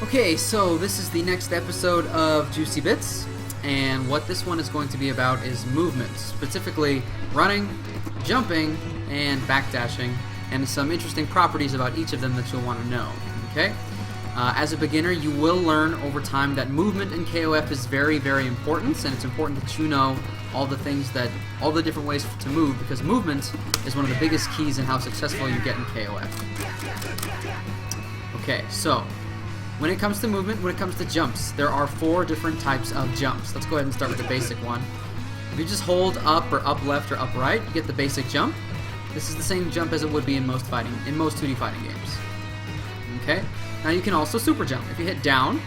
Okay, so this is the next episode of Juicy Bits, and what this one is going to be about is movement, specifically running, jumping, and backdashing, and some interesting properties about each of them that you'll want to know. Okay? As a beginner, you will learn over time that movement in KOF is very, very important, and it's important that you know all the different ways to move, because movement is one of the biggest keys in how successful you get in KOF. Okay, so when it comes to movement, when it comes to jumps, there are 4 different types of jumps. Let's go ahead and start with the basic one. If you just hold up or up left or up right, you get the basic jump. This is the same jump as it would be in most 2D fighting games. Okay? Now you can also super jump. If you hit down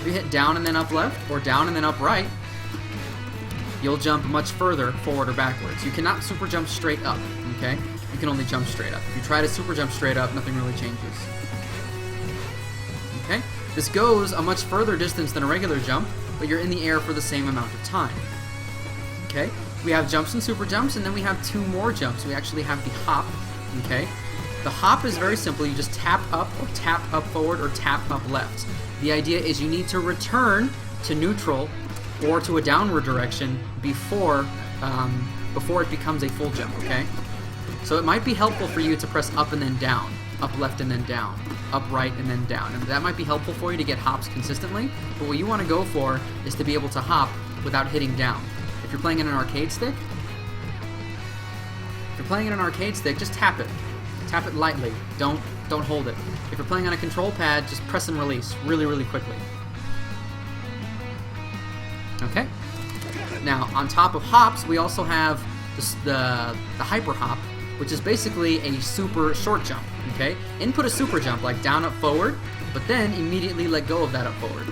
and then up left, or down and then up right, you'll jump much further forward or backwards. You cannot super jump straight up, okay? You can only jump straight up. If you try to super jump straight up, nothing really changes. Okay? This goes a much further distance than a regular jump, but you're in the air for the same amount of time. Okay? We have jumps and super jumps, and then we have 2 more jumps. We actually have the hop, okay? The hop is very simple. You just tap up or tap up forward or tap up left. The idea is you need to return to neutral or to a downward direction before it becomes a full jump, okay? So it might be helpful for you to press up and then down, up left and then down, up right and then down. And that might be helpful for you to get hops consistently, but what you want to go for is to be able to hop without hitting down. If you're playing in an arcade stick, just tap it. Tap it lightly. Don't hold it. If you're playing on a control pad, just press and release really, really quickly. Okay? Now, on top of hops, we also have the hyper hop, which is basically a super short jump, okay? Input a super jump, like down, up, forward, but then immediately let go of that up, forward.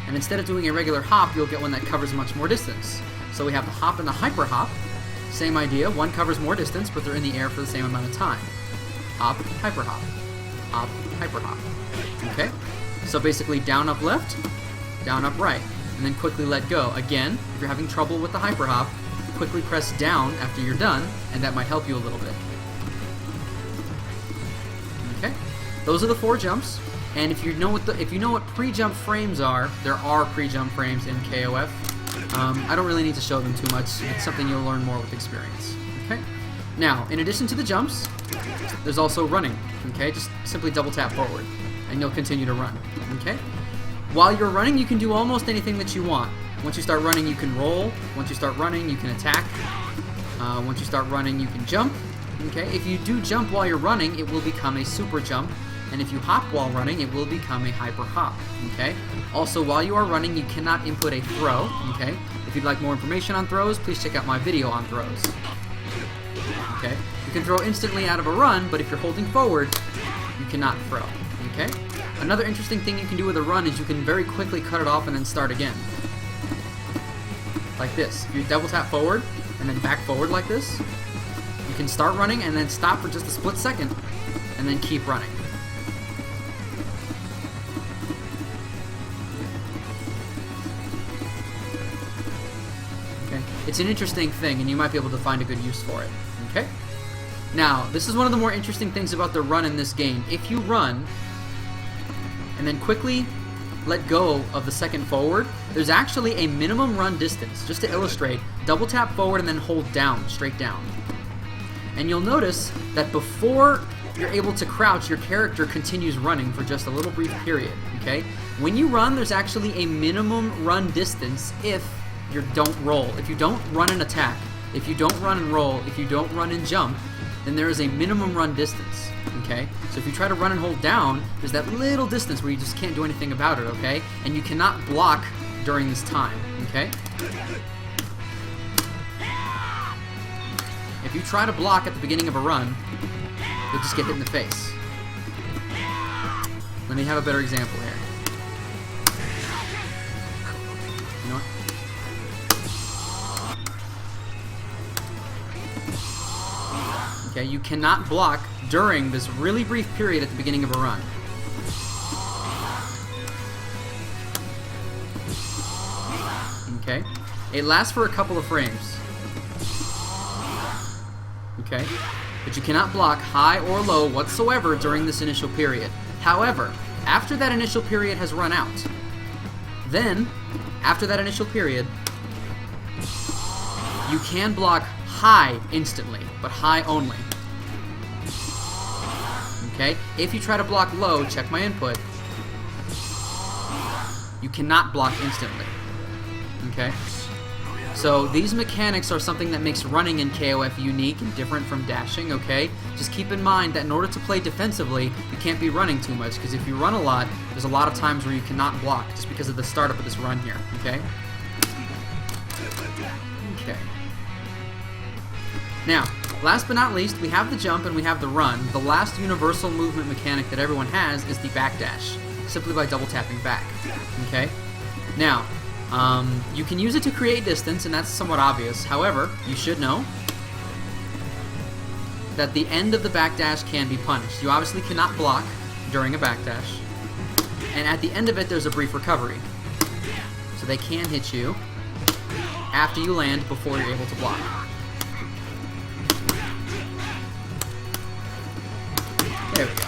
And instead of doing a regular hop, you'll get one that covers much more distance. So we have the hop and the hyper hop. Same idea, one covers more distance, but they're in the air for the same amount of time. Hop, hyper hop. Hop, hyper hop. Okay? So basically down, up, left, down, up, right. And then quickly let go. Again, if you're having trouble with the hyper hop, quickly press down after you're done, and that might help you a little bit. Okay? Those are the 4 jumps. And if you know what pre-jump frames are, there are pre-jump frames in KOF. I don't really need to show them too much. It's something you'll learn more with experience. Okay? Now, in addition to the jumps, there's also running. Okay? Just simply double tap forward, and you'll continue to run. Okay? While you're running, you can do almost anything that you want. Once you start running, you can roll. Once you start running, you can attack. Once you start running, you can jump. Okay? If you do jump while you're running, it will become a super jump. And if you hop while running, it will become a hyper hop, okay? Also, while you are running, you cannot input a throw, okay? If you'd like more information on throws, please check out my video on throws. Okay? You can throw instantly out of a run, but if you're holding forward, you cannot throw, okay? Another interesting thing you can do with a run is you can very quickly cut it off and then start again. Like this. If you double tap forward and then back forward like this, you can start running and then stop for just a split second and then keep running. It's an interesting thing, and you might be able to find a good use for it. Okay? Now, this is one of the more interesting things about the run in this game. If you run, and then quickly let go of the second forward, there's actually a minimum run distance. Just to illustrate, double tap forward and then hold down, straight down. And you'll notice that before you're able to crouch, your character continues running for just a little brief period. Okay? When you run, there's actually a minimum run distance if you don't roll. If you don't run and attack, if you don't run and roll, if you don't run and jump, then there is a minimum run distance, okay? So if you try to run and hold down, there's that little distance where you just can't do anything about it, okay? And you cannot block during this time, okay? If you try to block at the beginning of a run, you'll just get hit in the face. Let me have a better example here. You know what? Okay, you cannot block during this really brief period at the beginning of a run. Okay? It lasts for a couple of frames. Okay? But you cannot block high or low whatsoever during this initial period. However, after that initial period has run out, then, after that initial period, you can block high instantly, but high only. Okay? If you try to block low, check my input, you cannot block instantly. Okay? So these mechanics are something that makes running in KOF unique and different from dashing, okay? Just keep in mind that in order to play defensively, you can't be running too much, because if you run a lot, there's a lot of times where you cannot block just because of the startup of this run here, okay? Okay. Now, last but not least, we have the jump and we have the run. The last universal movement mechanic that everyone has is the backdash, simply by double tapping back, okay? Now, you can use it to create distance, and that's somewhat obvious. However, you should know that the end of the backdash can be punished. You obviously cannot block during a backdash, and at the end of it, there's a brief recovery. So they can hit you after you land before you're able to block. There we go.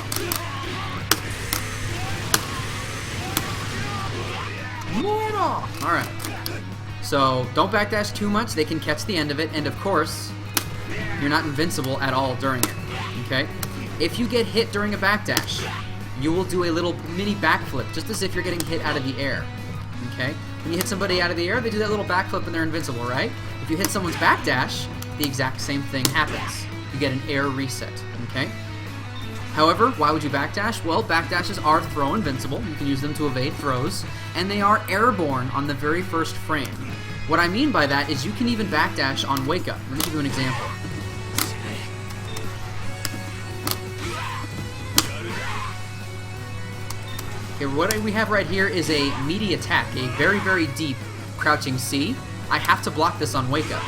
Alright. So, don't backdash too much. They can catch the end of it. And of course, you're not invincible at all during it. Okay? If you get hit during a backdash, you will do a little mini backflip, just as if you're getting hit out of the air. Okay? When you hit somebody out of the air, they do that little backflip and they're invincible, right? If you hit someone's backdash, the exact same thing happens. You get an air reset. Okay? However, why would you backdash? Well, backdashes are throw invincible. You can use them to evade throws, and they are airborne on the very first frame. What I mean by that is you can even backdash on wake up. Let me give you an example. Okay, what we have right here is a meaty attack, a very, very deep crouching C. I have to block this on wake up.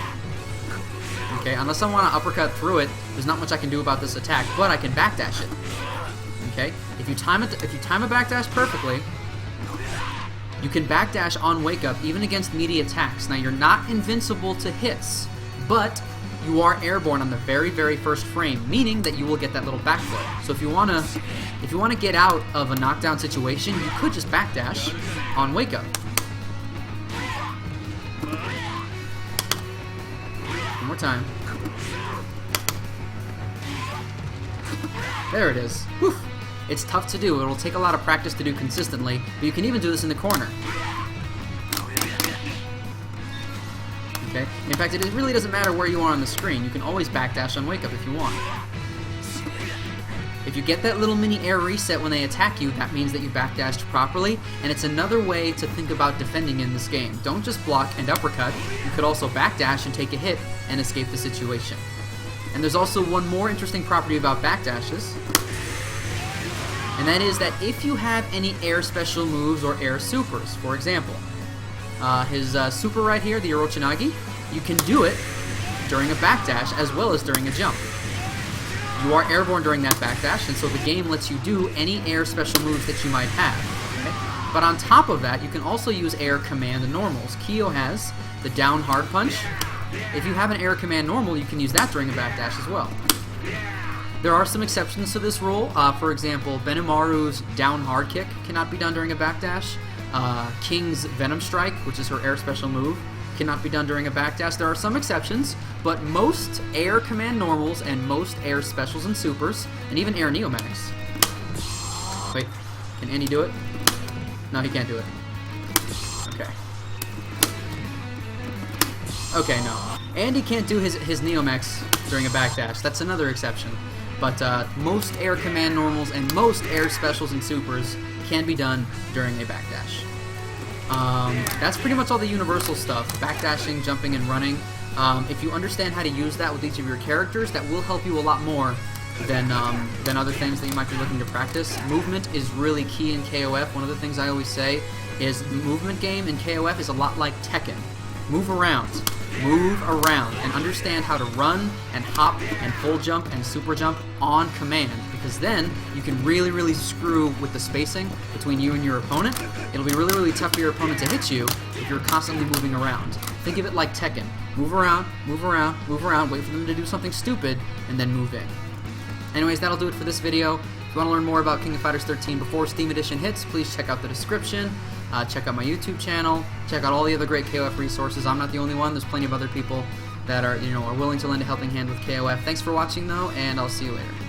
Okay, unless I want to uppercut through it, there's not much I can do about this attack, but I can backdash it. Okay, if you time a backdash perfectly, you can backdash on wake up even against meaty attacks. Now you're not invincible to hits, but you are airborne on the very, very first frame, meaning that you will get that little backflip. So if you wanna get out of a knockdown situation, you could just backdash on wake up. One more time. There it is. Whew. It's tough to do. It'll take a lot of practice to do consistently, but you can even do this in the corner. Okay? In fact, it really doesn't matter where you are on the screen. You can always backdash on wake up if you want. If you get that little mini air reset when they attack you, that means that you backdashed properly, and it's another way to think about defending in this game. Don't just block and uppercut. You could also backdash and take a hit and escape the situation. And there's also one more interesting property about backdashes, and that is that if you have any air special moves or air supers, for example, his super right here, the Orochinagi, you can do it during a backdash as well as during a jump. You are airborne during that backdash, and so the game lets you do any air special moves that you might have. Okay? But on top of that, you can also use air command normals. Kyo has the down hard punch. If you have an air command normal, you can use that during a backdash as well. There are some exceptions to this rule. For example, Benimaru's down hard kick cannot be done during a backdash. King's Venom Strike, which is her air special move, cannot be done during a backdash. There are some exceptions, but most air command normals and most air specials and supers, and even air neomax. Wait, can Andy do it? No, he can't do it. Okay. Okay, no. Andy can't do his neomax during a backdash. That's another exception. But most air command normals and most air specials and supers can be done during a backdash. That's pretty much all the universal stuff. Backdashing, jumping, and running. If you understand how to use that with each of your characters, that will help you a lot more than other things that you might be looking to practice. Movement is really key in KOF. One of the things I always say is the movement game in KOF is a lot like Tekken. Move around, and understand how to run and hop and full jump and super jump on command, because then you can really, really screw with the spacing between you and your opponent. It'll be really, really tough for your opponent to hit you if you're constantly moving around. Think of it like Tekken. Move around, wait for them to do something stupid, and then move in. Anyways, that'll do it for this video. If you want to learn more about King of Fighters 13 before Steam Edition hits, please check out the description. Check out my YouTube channel. Check out all the other great KOF resources. I'm not the only one. There's plenty of other people that are willing to lend a helping hand with KOF. Thanks for watching though, and I'll see you later.